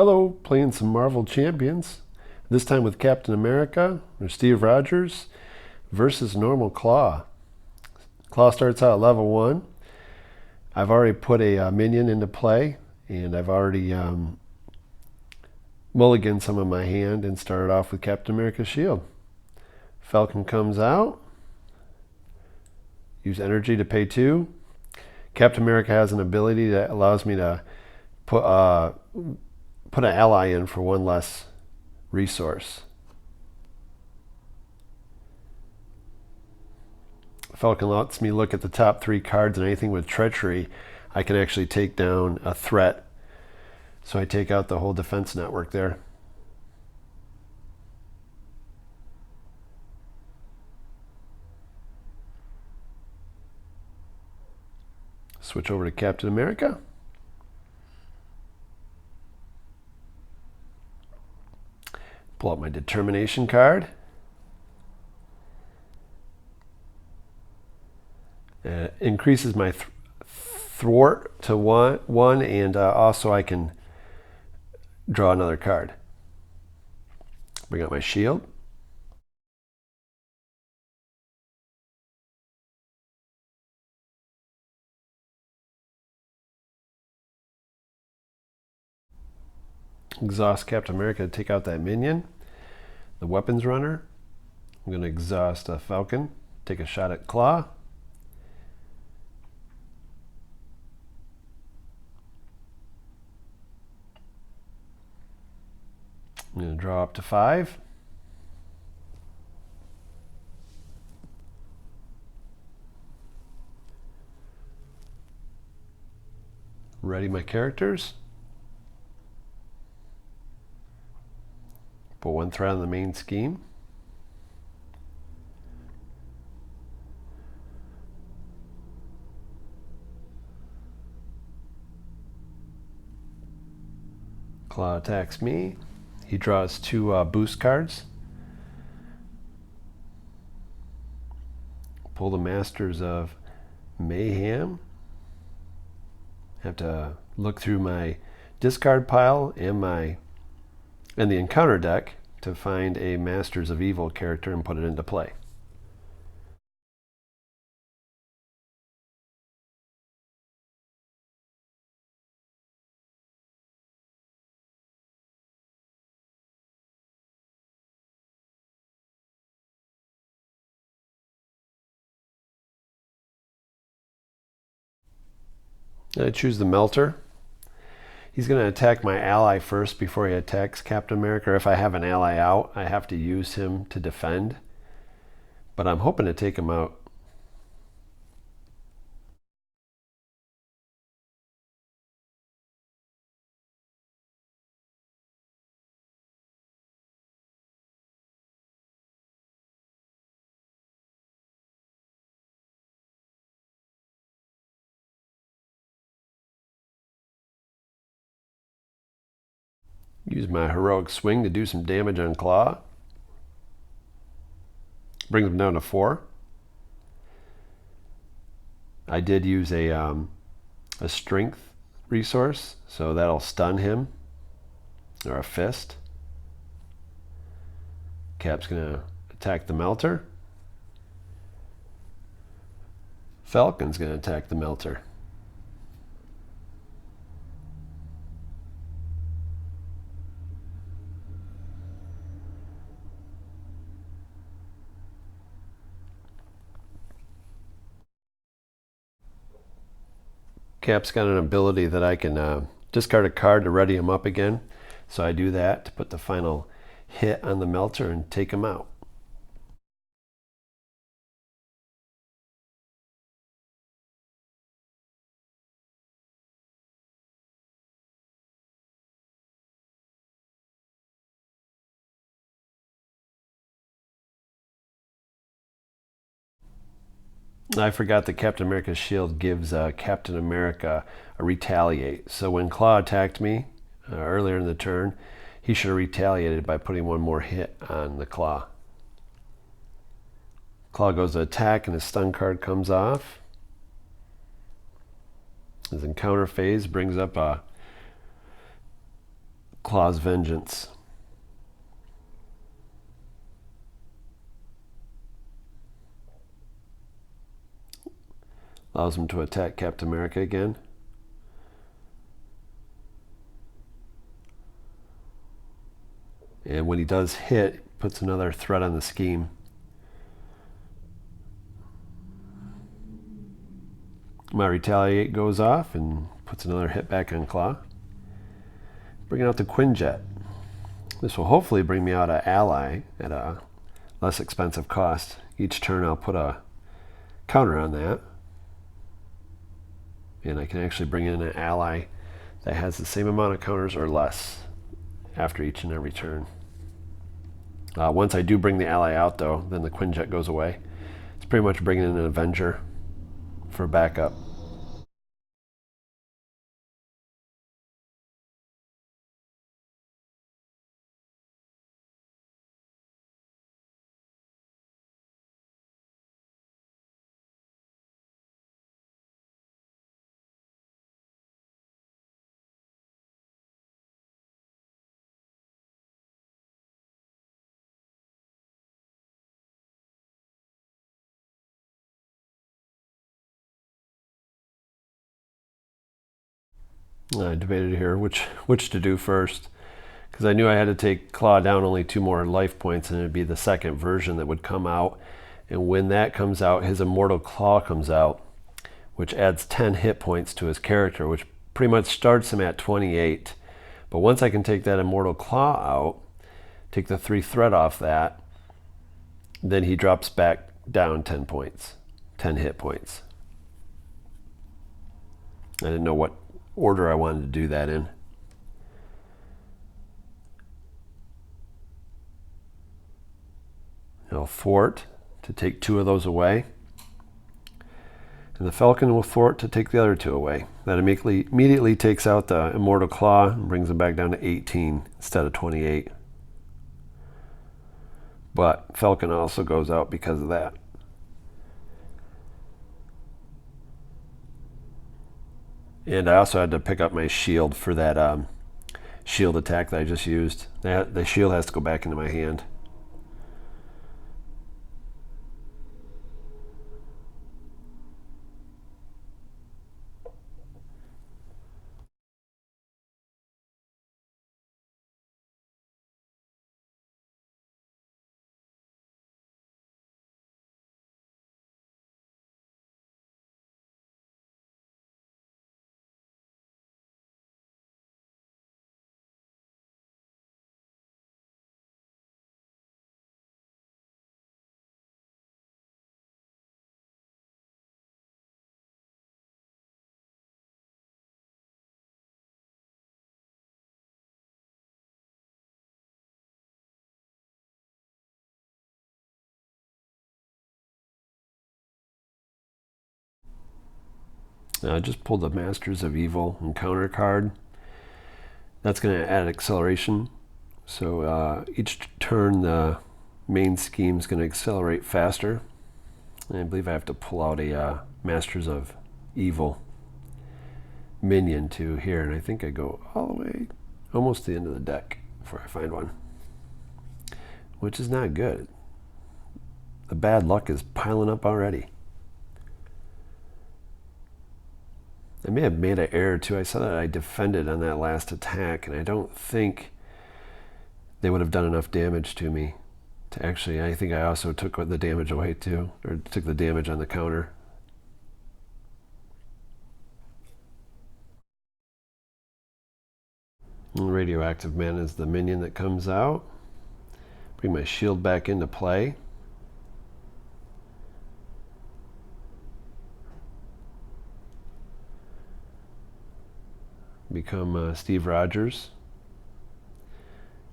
Hello, playing some Marvel Champions. This time with Captain America, or Steve Rogers, versus Normal Klaw. Klaw starts out at level 1. I've already put a minion into play, and I've already mulliganed some of my hand and started off with Captain America's shield. Falcon comes out. Use energy to pay 2. Captain America has an ability that allows me to put an ally in for 1 less resource. Falcon lets me look at the top 3 cards, and anything with treachery, I can actually take down a threat. So I take out the whole defense network there. Switch over to Captain America. Pull out my determination card. Increases my thwart to one, and also I can draw another card. Bring out my shield. Exhaust Captain America to take out that minion. The weapons runner. I'm going to exhaust a Falcon. Take a shot at Klaw. I'm going to draw up to 5. Ready my characters. Put 1 threat on the main scheme. Klaw attacks me. He draws 2 boost cards. Pull the Masters of Mayhem. Have to look through my discard pile and the encounter deck to find a Masters of Evil character and put it into play. I choose the Melter. He's going to attack my ally first before he attacks Captain America. If I have an ally out, I have to use him to defend. But I'm hoping to take him out. Use my heroic swing to do some damage on Klaw. Brings him down to 4. I did use a strength resource, so that'll stun him, or a fist. Cap's gonna attack the Melter. Falcon's gonna attack the Melter. Cap's got an ability that I can discard a card to ready him up again. So I do that to put the final hit on the Melter and take him out. I forgot that Captain America's shield gives Captain America a retaliate. So when Klaw attacked me earlier in the turn, he should have retaliated by putting 1 more hit on the Klaw. Klaw goes to attack and his stun card comes off. His encounter phase brings up a Claw's Vengeance. Allows him to attack Captain America again. And when he does hit, puts another threat on the scheme. My Retaliate goes off and puts another hit back on Klaw. Bringing out the Quinjet. This will hopefully bring me out an ally at a less expensive cost. Each turn I'll put a counter on that. And I can actually bring in an ally that has the same amount of counters or less after each and every turn. Once I do bring the ally out though, then the Quinjet goes away. It's pretty much bringing in an Avenger for backup. I debated here which to do first, because I knew I had to take Klaw down only 2 more life points, and it'd be the second version that would come out. And when that comes out, his Immortal Klaw comes out, which adds 10 hit points to his character, which pretty much starts him at 28. But once I can take that Immortal Klaw out, take the 3 threat off that, then he drops back down 10 points, 10 hit points. I didn't know what order I wanted to do that in. I'll fort to take 2 of those away, and the Falcon will fort to take the other 2 away. That immediately takes out the Immortal Klaw and brings him back down to 18 instead of 28. But Falcon also goes out because of that. And I also had to pick up my shield for that shield attack that I just used. The shield has to go back into my hand. I just pulled the Masters of Evil encounter card. That's going to add acceleration. So each turn the main scheme is going to accelerate faster. And I believe I have to pull out a Masters of Evil minion to here. And I think I go all the way almost to the end of the deck before I find one. Which is not good. The bad luck is piling up already. I may have made an error too. I saw that I defended on that last attack, and I don't think they would have done enough damage to me to actually, I think I also took the damage away too, or took the damage on the counter. And Radioactive Man is the minion that comes out. Bring my shield back into play. Become Steve Rogers.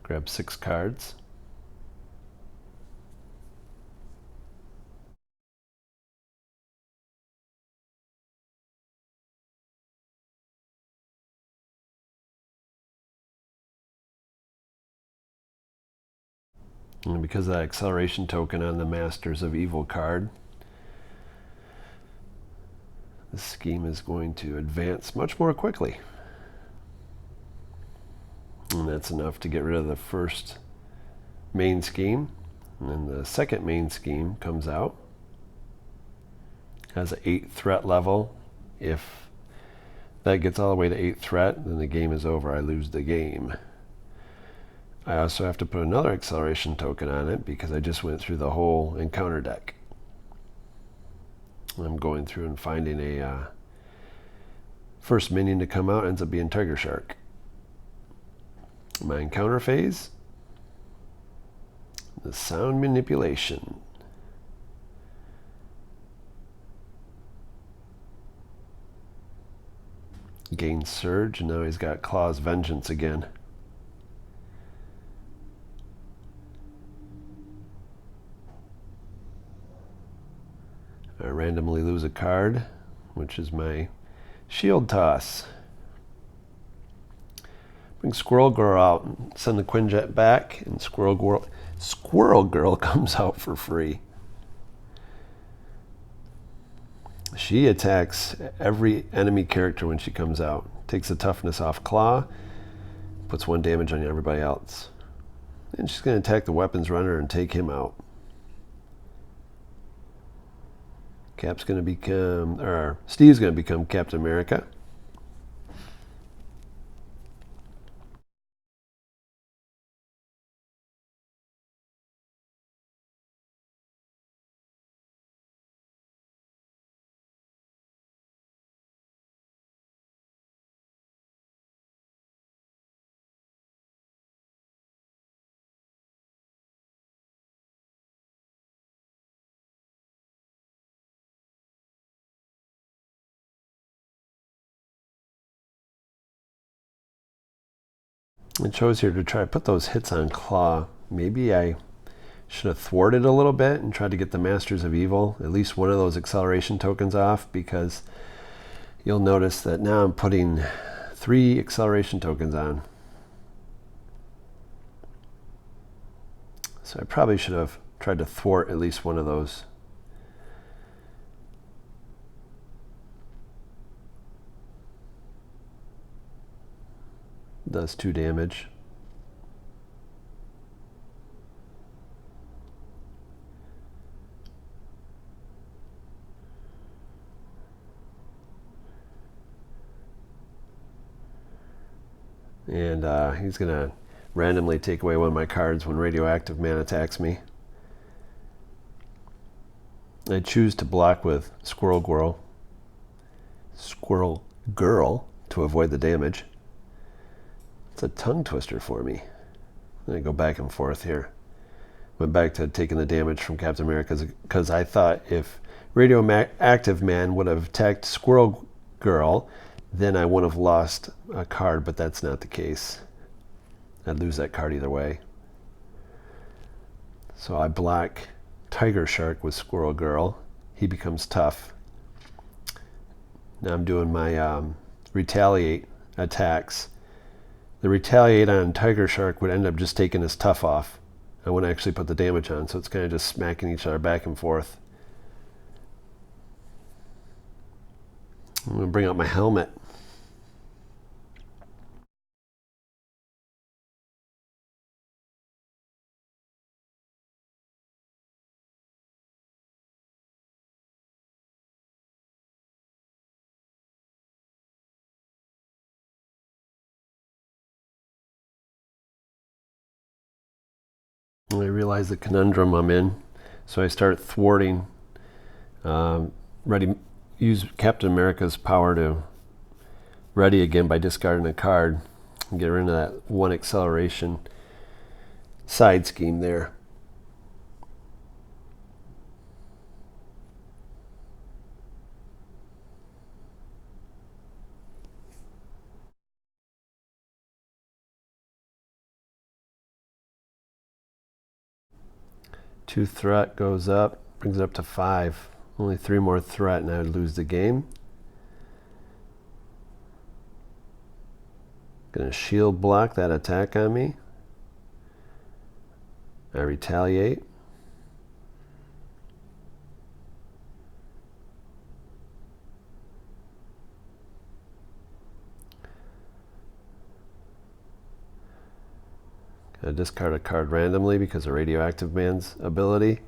Grab 6 cards. And because of that acceleration token on the Masters of Evil card, the scheme is going to advance much more quickly. And that's enough to get rid of the first main scheme. And then the second main scheme comes out. Has an 8 threat level. If that gets all the way to 8 threat, then the game is over. I lose the game. I also have to put another acceleration token on it because I just went through the whole encounter deck. I'm going through and finding a first minion to come out ends up being Tiger Shark. My encounter phase, the sound manipulation. Gains Surge, and now he's got Klaw's Vengeance again. I randomly lose a card, which is my Shield Toss. Bring Squirrel Girl out and send the Quinjet back, and Squirrel Girl comes out for free. She attacks every enemy character when she comes out. Takes the toughness off Klaw, puts 1 damage on everybody else. And she's going to attack the weapons runner and take him out. Steve's going to become Captain America. It shows here to try to put those hits on Klaw. Maybe I should have thwarted a little bit and tried to get the Masters of Evil, at least one of those acceleration tokens off, because you'll notice that now I'm putting 3 acceleration tokens on. So I probably should have tried to thwart at least one of those. Does 2 damage. And he's going to randomly take away one of my cards when Radioactive Man attacks me. I choose to block with Squirrel Girl to avoid the damage. It's a tongue twister for me. I go back and forth here. Went back to taking the damage from Captain America because I thought if Radioactive Man would have attacked Squirrel Girl, then I wouldn't have lost a card, but that's not the case. I'd lose that card either way. So I block Tiger Shark with Squirrel Girl. He becomes tough. Now I'm doing my retaliate attacks. The retaliate on Tiger Shark would end up just taking his tough off. I wouldn't actually put the damage on, so it's kind of just smacking each other back and forth. I'm going to bring out my helmet. And I realize the conundrum I'm in, so I start thwarting. Use Captain America's power to ready again by discarding a card and get rid of that 1 acceleration side scheme there. Two threat goes up, brings it up to 5. Only 3 more threat and I would lose the game. Gonna shield block that attack on me. I retaliate. I discard a card randomly because of Radioactive Man's ability.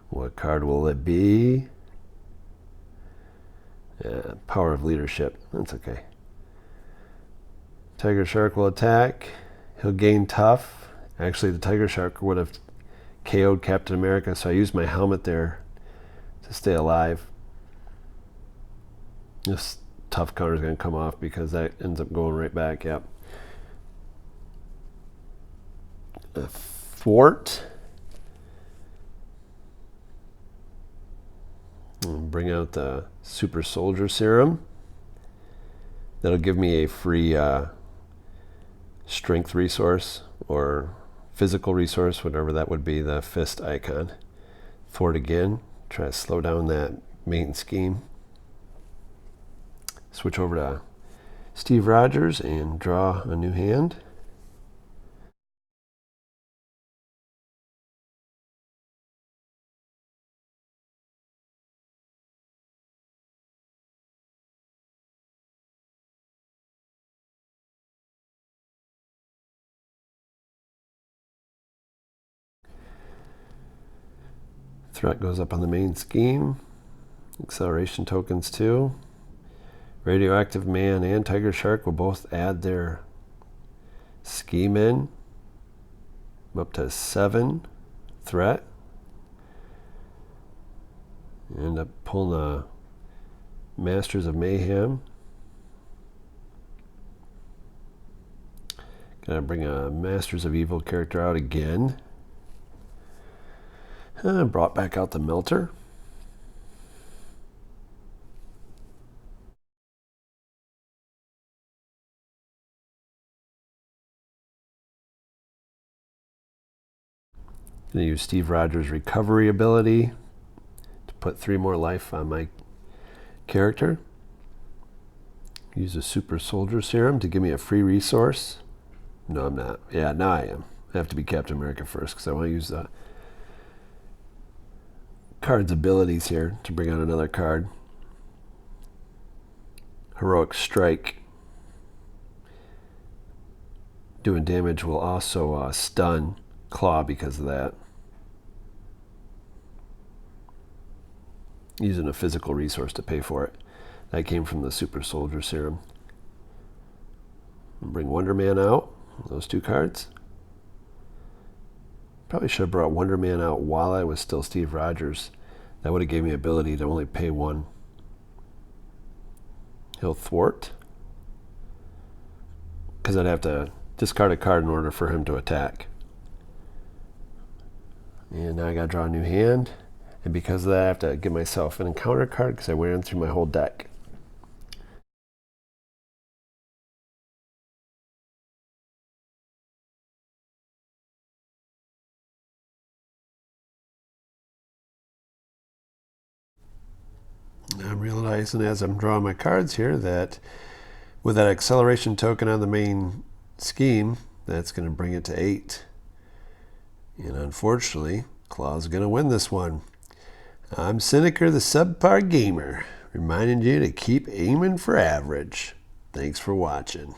What card will it be? Power of Leadership. That's okay. Tiger Shark will attack. He'll gain tough. Actually, the Tiger Shark would have KO'd Captain America, so I used my helmet there to stay alive. This tough counter is going to come off because that ends up going right back. Yep. A thwart. And bring out the Super Soldier Serum. That'll give me a free strength resource or physical resource, whatever that would be, the fist icon. Thwart again. Try to slow down that main scheme. Switch over to Steve Rogers and draw a new hand. Threat goes up on the main scheme. Acceleration tokens too. Radioactive Man and Tiger Shark will both add their scheme in. I'm up to 7 threat. End up pulling the Masters of Mayhem. Gonna bring a Masters of Evil character out again. Brought back out the Melter. Gonna use Steve Rogers' recovery ability to put 3 more life on my character. Use a Super Soldier Serum to give me a free resource. No, I'm not. Yeah, now I am. I have to be Captain America first because I want to use the card's abilities here to bring out another card. Heroic Strike. Doing damage will also stun Klaw because of that. Using a physical resource to pay for it. That came from the Super Soldier Serum. Bring Wonder Man out. Those 2 cards. Probably should have brought Wonder Man out while I was still Steve Rogers. That would have gave me ability to only pay 1. He'll thwart. Because I'd have to discard a card in order for him to attack. And now I gotta draw a new hand. And because of that, I have to give myself an encounter card because I ran through my whole deck. I'm realizing as I'm drawing my cards here that with that acceleration token on the main scheme, that's going to bring it to 8. And unfortunately, Klaw's going to win this one. I'm Cynicer the Subpar Gamer, reminding you to keep aiming for average. Thanks for watching.